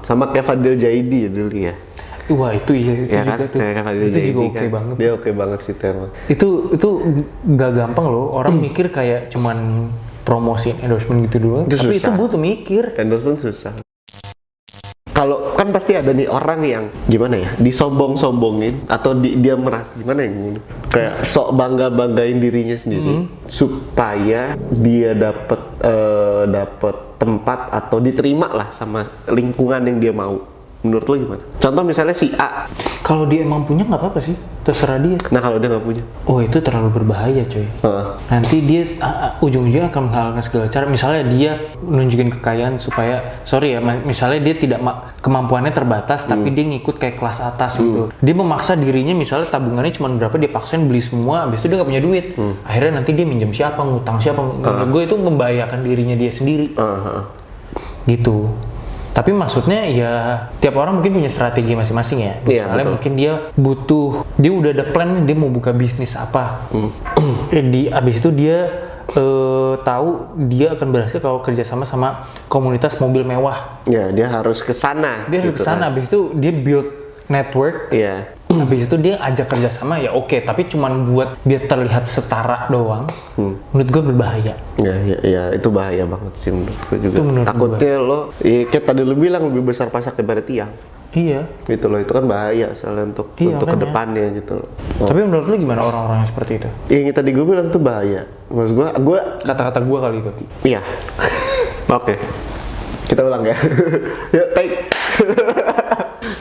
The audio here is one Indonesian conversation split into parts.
Sama kayak Fadil Jaidi dulu ya. Wah itu iya, itu Ya juga kan? tuh. Kayak Fadil Itu Jaidi juga oke kan. banget. Dia oke banget sih itu emang. Itu nggak gampang loh. Orang mikir kayak cuman promosiin endorsement gitu doang. Itu Tapi susah. itu butuh mikir. Endorsement susah. Kalau kan pasti ada nih orang yang gimana ya, disombong-sombongin atau dia merasa gimana yang kayak sok banggain dirinya sendiri supaya dia dapat tempat atau diterima lah sama lingkungan yang dia mau. Menurut lo gimana? Contoh misalnya si A. Kalau dia emang punya nggak apa-apa sih, terserah dia. Nah kalau dia nggak punya, Oh itu terlalu berbahaya coy. Nanti dia ujung-ujungnya akan menghalalkan segala cara. Misalnya dia nunjukin kekayaan supaya, sorry ya, misalnya dia tidak kemampuannya terbatas, tapi dia ngikut kayak kelas atas gitu. Dia memaksa dirinya, misalnya tabungannya cuma berapa, dia paksain beli semua, habis itu dia nggak punya duit. Akhirnya nanti dia minjem siapa, ngutang siapa. Menurut gue itu membahayakan dirinya dia sendiri. Gitu. Tapi maksudnya ya tiap orang mungkin punya strategi masing-masing ya. Misalnya betul. mungkin dia dia udah ada plan nih, dia mau buka bisnis apa. Abis itu dia tahu dia akan berhasil kalau kerjasama sama komunitas mobil mewah. Ya dia harus ke sana. Dia harus gitu ke sana, kan. abis itu dia build network. Iya. Habis itu dia ajak kerjasama ya oke, tapi cuman buat biar terlihat setara doang. Menurut gue berbahaya. Ya itu bahaya banget sih menurut gue juga. Itu menurut Takutnya kayak tadi lu bilang lebih besar pasak daripada tiang. Iya. Gitu loh, itu kan bahaya soalnya untuk Makanya. kedepannya gitu loh. Tapi menurut lu gimana orang-orang yang seperti itu? Yang tadi gue bilang tuh bahaya. Maksud gue Kata-kata gue kali itu. iya. Oke. Kita ulang ya. Yuk, take.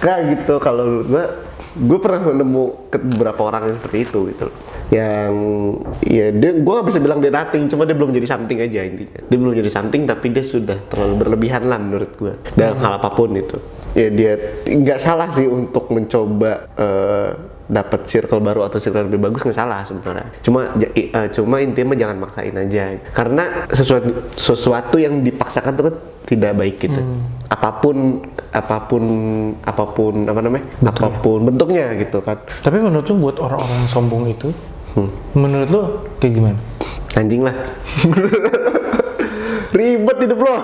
Kayak gitu kalau gue pernah nemu beberapa orang yang seperti itu gitu loh. Yang ya gue gak bisa bilang dia nothing, cuma dia belum jadi something aja intinya. Dia belum jadi something tapi dia sudah terlalu berlebihan lah menurut gue dalam hal apapun itu. Ya dia nggak salah sih untuk mencoba dapat circle baru atau circle lebih bagus, nggak salah sebenarnya. Cuma intinya jangan maksain aja. Karena sesuatu yang dipaksakan itu kan tidak baik gitu. Apapun bentuknya gitu kan. Tapi menurut lu buat orang-orang yang sombong itu, menurut lu kayak gimana? Anjing lah. Ribet hidup lo.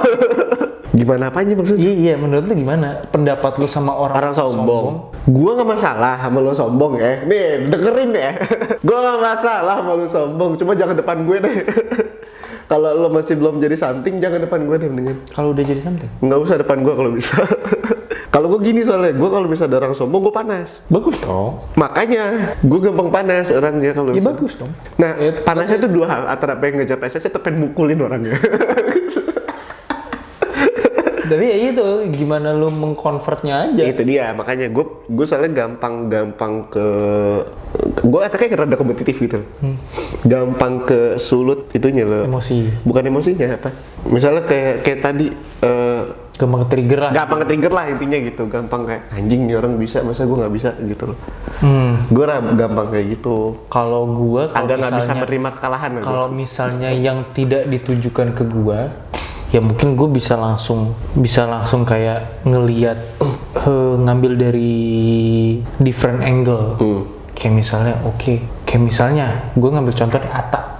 Gimana apanya maksudnya? Iya, menurut lu gimana? Pendapat lu sama orang sombong. Gua nggak masalah sama lo sombong ya. Nih dengerin ya. Gua nggak masalah sama lo sombong. Cuma jangan depan gue deh. Kalau lo masih belum jadi something, jangan depan gue deh mendingan. Kalau udah jadi something? Nggak usah depan gue kalau bisa. Kalau gue gini soalnya, gue kalau misalnya ada orang sombong, gue panas. Bagus dong. Makanya, gue gampang panas orangnya kalau Iya misalnya. bagus dong. Nah, panasnya itu dua hal. Antara pengen ngejar PSS atau pengen mukulin orangnya. Tapi ya itu, gimana lu mengkonvertnya aja. Itu dia, makanya gue soalnya gampang ke gue kayak rada kompetitif gitu. Gampang ke sulut itunya loh. Emosi. Bukan emosinya apa? Misalnya kayak tadi Gampang ke-trigger lah. gampang ke-trigger lah intinya gitu. Gampang kayak anjing nih orang bisa, masa gue nggak bisa gitu loh. Gue gampang kayak gitu. Kalau gua Agak nggak bisa menerima kekalahan. Kalau misalnya yang tidak ditujukan ke gua, ya mungkin gue bisa langsung kayak ngelihat ngambil dari different angle. Kayak misalnya kayak misalnya gue ngambil contoh dari Atta.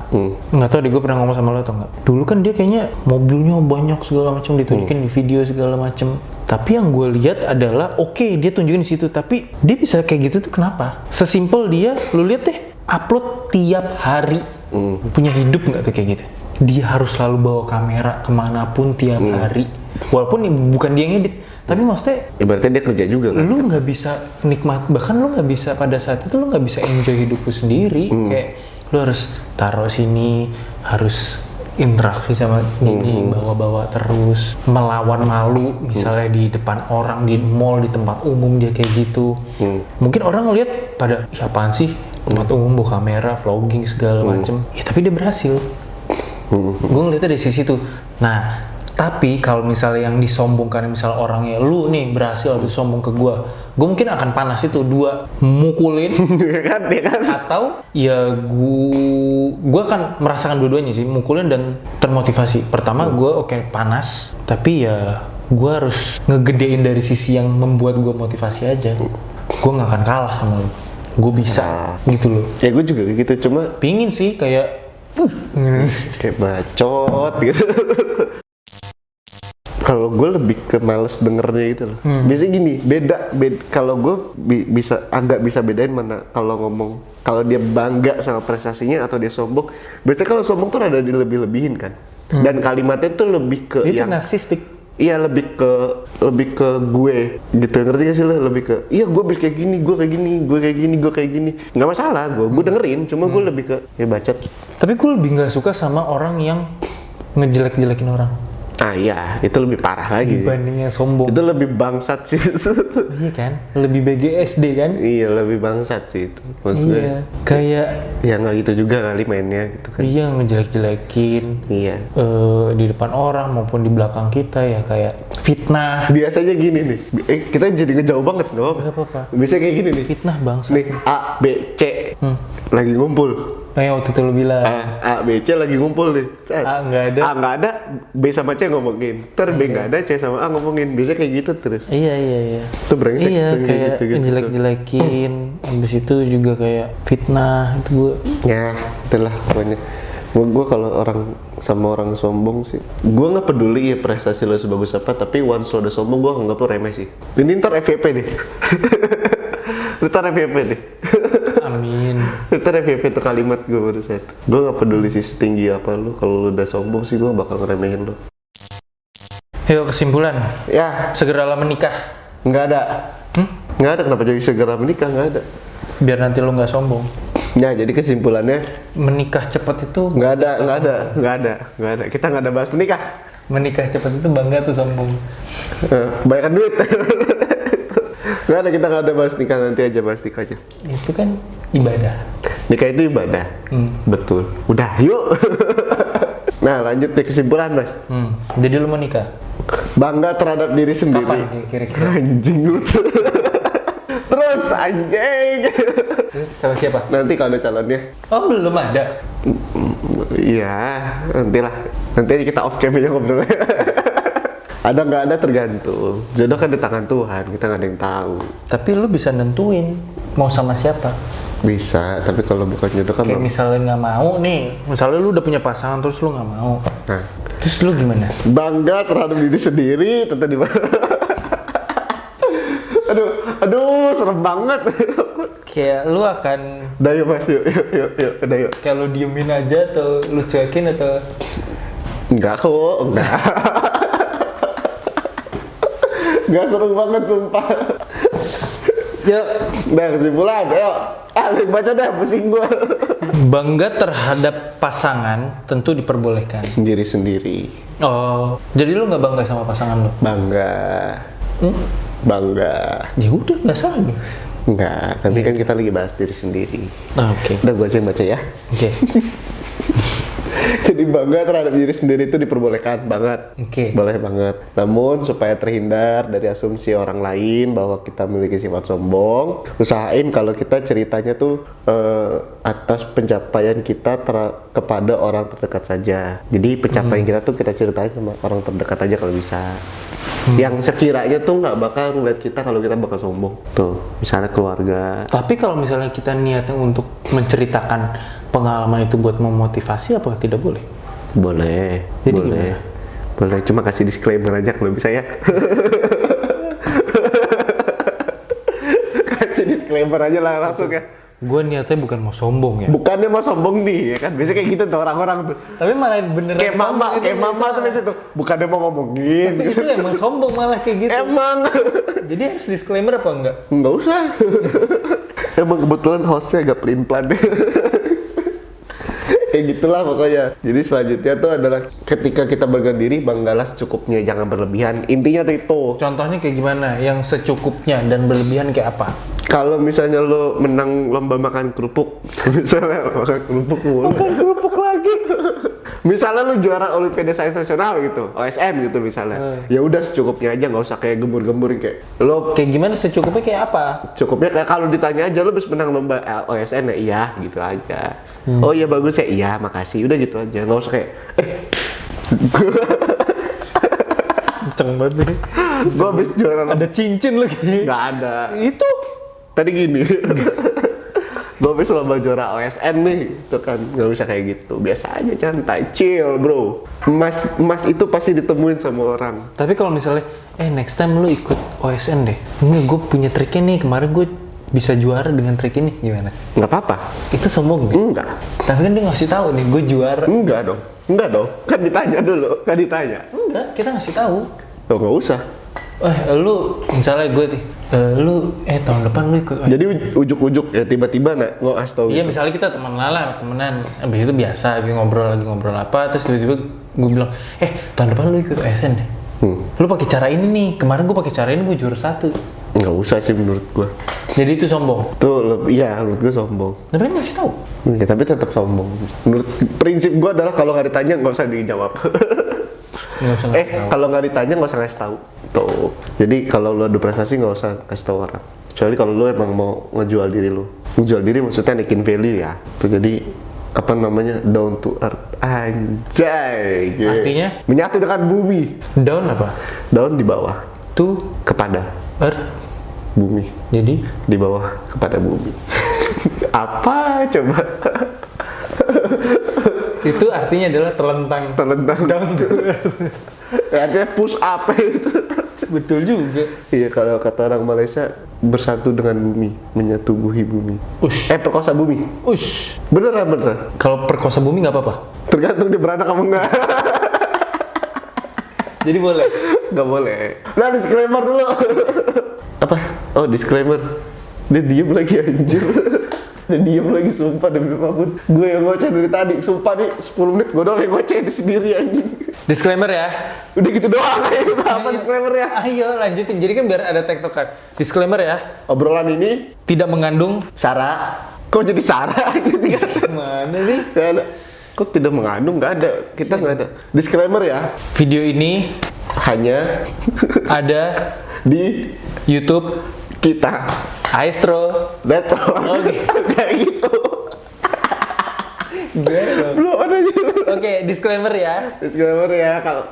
Nggak tahu deh, gue pernah ngomong sama lo atau nggak. Dulu kan dia kayaknya mobilnya banyak segala macam, ditunjukin di video segala macam. Tapi yang gue lihat adalah dia tunjukin di situ, tapi dia bisa kayak gitu tuh kenapa? Sesimpel dia, lu lihat deh, upload tiap hari. Punya hidup nggak tuh kayak gitu? Dia harus selalu bawa kamera kemanapun tiap hari. Walaupun bukan dia ngedit, tapi maksudnya Ibaratnya dia kerja juga kan? lu nggak bisa nikmat, bahkan lu nggak bisa pada saat itu lu nggak bisa enjoy hidup lu sendiri. Kayak lu harus taruh sini, harus interaksi sama ini, bawa-bawa terus, melawan malu misalnya di depan orang, di mall, di tempat umum dia kayak gitu. Mungkin orang ngeliat pada apaan sih tempat umum bawa kamera, vlogging segala macem. Ya tapi dia berhasil. Gue ngeliatnya dari sisi itu. Nah, tapi kalau misalnya yang disombongkan, misalnya orangnya lu nih berhasil habis sombong ke gue mungkin akan panas itu, dua mukulin kan? atau ya gue akan merasakan dua-duanya sih, mukulin dan termotivasi. Pertama gue panas, tapi ya gue harus ngegedein dari sisi yang membuat gue motivasi aja. Gue nggak akan kalah sama lu, gue bisa gitu loh. Ya gue juga gitu, cuma Pingin sih kayak kayak bacot gitu. Kalau gue lebih ke males dengernya gitu loh. Biasanya gini, beda kalau gue agak bisa bedain mana kalau ngomong kalau dia bangga sama prestasinya atau dia sombong. Biasanya kalau sombong tuh ada dilebih-lebihin kan. Dan kalimatnya tuh lebih ke Itu yang narsistik. iya lebih ke gue gitu, ngerti gak sih lo? Lebih ke iya gue bisa kayak gini, gue kayak gini, gue kayak gini, gue kayak gini. Nggak masalah, gue dengerin, cuma gue lebih ke ya bacot. Tapi gue lebih nggak suka sama orang yang ngejelek-jelekin orang Ah iya, itu lebih parah lagi sih. dibanding yang sombong. Itu lebih bangsat sih. Iya kan? Lebih BGSD kan? Iya, lebih bangsat sih itu. Maksud gue, Iya. Kayak ya nggak gitu juga kali mainnya gitu kan. dia ngejelek-jelekin Iya. di depan orang maupun di belakang kita ya kayak fitnah. Biasanya gini nih, kita jadi ngejauh banget dong. Gak apa-apa. Biasanya kayak gini nih. Fitnah bangsa. Nih, A, B, C lagi ngumpul. Waktu itu lu bilang A, B, C lagi ngumpul nih. A nggak ada. A nggak ada, B sama C ngomongin. Ter B nggak ada, C sama A ngomongin. Biasanya kayak gitu terus. Iya. Itu brengsek. Iya, tuh, kayak gitu. ngejelek-jelekin. Habis itu juga kayak fitnah. Itu gue Ya, itulah pokoknya. Gue kalau orang sama orang sombong sih, gue nggak peduli ya prestasi lo sebagus apa, tapi once lo udah sombong, gue nggak perlu remeh sih. Ini ntar FVP deh. Ntar FVP deh. amin. Ntar FVP tuh kalimat gue baru set. Gue nggak peduli sih setinggi apa lo, kalau lo udah sombong sih gue bakal ngeremehin lo. Yuk kesimpulan. Ya, Segeralah menikah. nggak ada. Nggak ada, kenapa jadi segera menikah, nggak ada. Biar nanti lu nggak sombong. Ya, jadi kesimpulannya Menikah cepat itu nggak ada. Kita nggak ada bahas menikah. menikah cepat itu bangga tuh sombong. Bayarkan duit. Nggak ada, kita nggak ada bahas nikah, nanti aja bahas nikah aja. Itu kan ibadah. Nikah itu ibadah. Betul. Udah, yuk. Nah, lanjut nih kesimpulan, Mas. Jadi lu mau nikah? Bangga terhadap diri sendiri. Kapan kira-kira? Anjing lu. Terus anjing. Sama siapa? Nanti kalau ada calonnya. Oh belum ada. Iya, nantilah. Nanti aja kita off cam aja ngobrolnya. Ada nggak ada tergantung. Jodoh kan di tangan Tuhan, kita nggak ada yang tahu. Tapi lu bisa nentuin mau sama siapa. Bisa, tapi kalau bukan jodoh kan Kayak misalnya nggak mau nih, misalnya lu udah punya pasangan terus lu nggak mau. nah, Terus lu gimana? bangga terhadap diri sendiri, tentu di aduh, serem banget. Kayak lu akan Udah yuk Mas, yuk, udah yuk. kayak lu diemin aja atau lu cuekin atau Enggak kok, enggak. Enggak, seru banget sumpah. yuk. Udah kesimpulan, ayo. Lu baca dah, pusing gua. Bangga terhadap pasangan tentu diperbolehkan. Sendiri. Oh, jadi lu nggak bangga sama pasangan lu? Bangga. Bangga. Ya udah, nggak salah dong. Enggak, tapi kan kita lagi bahas diri sendiri. Oke. Udah gua aja yang baca ya. Oke. Jadi bangga terhadap diri sendiri itu diperbolehkan banget. Oke. Boleh banget. Namun supaya terhindar dari asumsi orang lain bahwa kita memiliki sifat sombong, usahain kalau kita ceritanya tuh atas pencapaian kita kepada orang terdekat saja. Jadi pencapaian kita tuh kita ceritain sama orang terdekat aja kalau bisa. Yang sekiranya tuh nggak bakal ngeliat kita kalau kita bakal sombong. Tuh, misalnya keluarga. Tapi kalau misalnya kita niatnya untuk menceritakan pengalaman itu buat memotivasi, apa tidak boleh? Boleh. Jadi boleh. gimana? Boleh, cuma kasih disclaimer aja kalau bisa ya. Kasih disclaimer aja lah langsung ya. Gue niatnya bukan mau sombong ya. Bukannya mau sombong nih, ya kan? Biasanya kayak gitu tuh orang-orang tuh. Tapi malah beneran Kayak mama, sombong kayak mama tuh biasanya tuh. Bukannya mau ngomongin. Tapi itu emang sombong malah kayak gitu. Emang. Jadi harus disclaimer apa enggak? Nggak usah. Emang kebetulan hostnya agak pelin-pelan. Kayak gitulah pokoknya. Jadi selanjutnya tuh adalah ketika kita bangga diri, banggalah secukupnya, jangan berlebihan. Intinya tuh itu. Contohnya kayak gimana? Yang secukupnya dan berlebihan kayak apa? Kalau misalnya lo menang lomba makan kerupuk, misalnya makan kerupuk mulu. Makan kerupuk lagi. Misalnya lo juara Olimpiade Sains Nasional gitu, OSN gitu misalnya. Ya udah secukupnya aja, nggak usah kayak gembur-gembur kayak. Lo Kayak gimana secukupnya kayak apa? cukupnya kayak kalau ditanya aja lo bisa menang lomba OSN ya iya gitu aja. Oh iya bagus ya, iya makasih, udah gitu aja, nggak usah kayak Kenceng banget nih. gua habis juara Ada cincin lagi. nggak ada. Itu Tadi gini. gue habis lomba juara OSN nih, itu kan nggak bisa kayak gitu, biasa aja santai, chill bro. Emas itu pasti ditemuin sama orang. Tapi kalau misalnya, next time lu ikut OSN deh. Ini gue punya triknya nih, kemarin gue bisa juara dengan trik ini, gimana? Nggak apa-apa. Itu sombong nih. Enggak. Tapi kan dia ngasih tahu nih, gue juara. Enggak dong. Kan ditanya dulu, Enggak, kita ngasih tahu. Oh nggak usah. Lu misalnya gue nih, lu tahun depan lu ikut. Jadi ujuk-ujuk ya tiba-tiba nggak ngasih tahu. Iya, gitu. misalnya kita temenan, abis itu biasa, lagi ngobrol apa, terus tiba-tiba gue bilang, tahun depan lu ikut OSN deh. Lu pakai cara ini nih, kemarin gue pakai cara ini gue juara 1. Nggak usah sih menurut gua. Jadi itu sombong. Iya menurut gua sombong. Tapi kan ngasih tahu. Ya, tapi tetap sombong. Menurut prinsip gua adalah kalau nggak ditanya nggak usah dijawab. Nggak usah ngasih tahu. Kalau nggak ditanya nggak usah ngasih tahu. Tuh. Jadi kalau lu adu prestasi nggak usah kasih tahu orang. Kecuali kalau lu emang mau ngejual diri lu. Ngejual diri maksudnya naikin value ya. Tuh jadi apa namanya, down to earth, anjay. Gitu. Artinya? Menyatu dengan bumi. Down apa? Down di bawah To kepada earth. bumi, Jadi di bawah kepada bumi. Apa coba? itu artinya adalah terlentang. Down to earth. Artinya push up itu. Betul juga. Iya, kalau kata orang Malaysia, bersatu dengan bumi, menyatubuhi bumi. Ush. Perkosa bumi. Ush. Beneran. Kalau perkosa bumi nggak apa-apa. Tergantung dia beranak apa enggak. Jadi boleh. Nggak boleh. Nah, disclaimer dulu. Apa? Oh, disclaimer. Dia diem lagi anjir. Dia diem lagi, sumpah demi apapun. Gue yang ngoceh dari tadi, sumpah nih 10 menit gue doang yang ngoceh di sendiri anjing. Disclaimer ya. Udah gitu doang aja, apa disclaimer ya? Ayo lanjutin. Jadi kan biar ada tektokan. Disclaimer ya. Obrolan ini Tidak mengandung. Sarah. Kok jadi Sarah? Mana sih? Gak ada. Kok tidak mengandung? Gak ada. Kita nggak ada. Disclaimer ya. Video ini Hanya ada di YouTube kita. Aestro. Network. Oke. Kayak gitu. Belum ada gitu. Oke, disclaimer ya. Disclaimer ya, kalau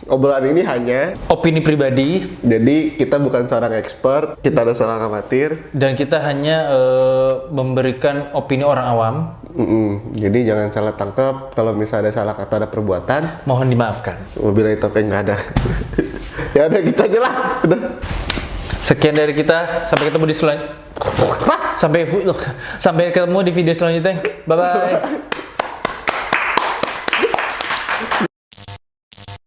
obrolan ini hanya, Opini pribadi jadi kita bukan seorang expert, kita adalah seorang amatir. dan kita hanya memberikan opini orang awam. Jadi jangan salah tangkap kalau misalnya ada salah kata, ada perbuatan. Mohon dimaafkan. Wabillahi taufiq, nggak ada. Ya udah gitu aja lah. Udah. Sekian dari kita. Sampai ketemu di sampai ketemu di video selanjutnya. Bye bye.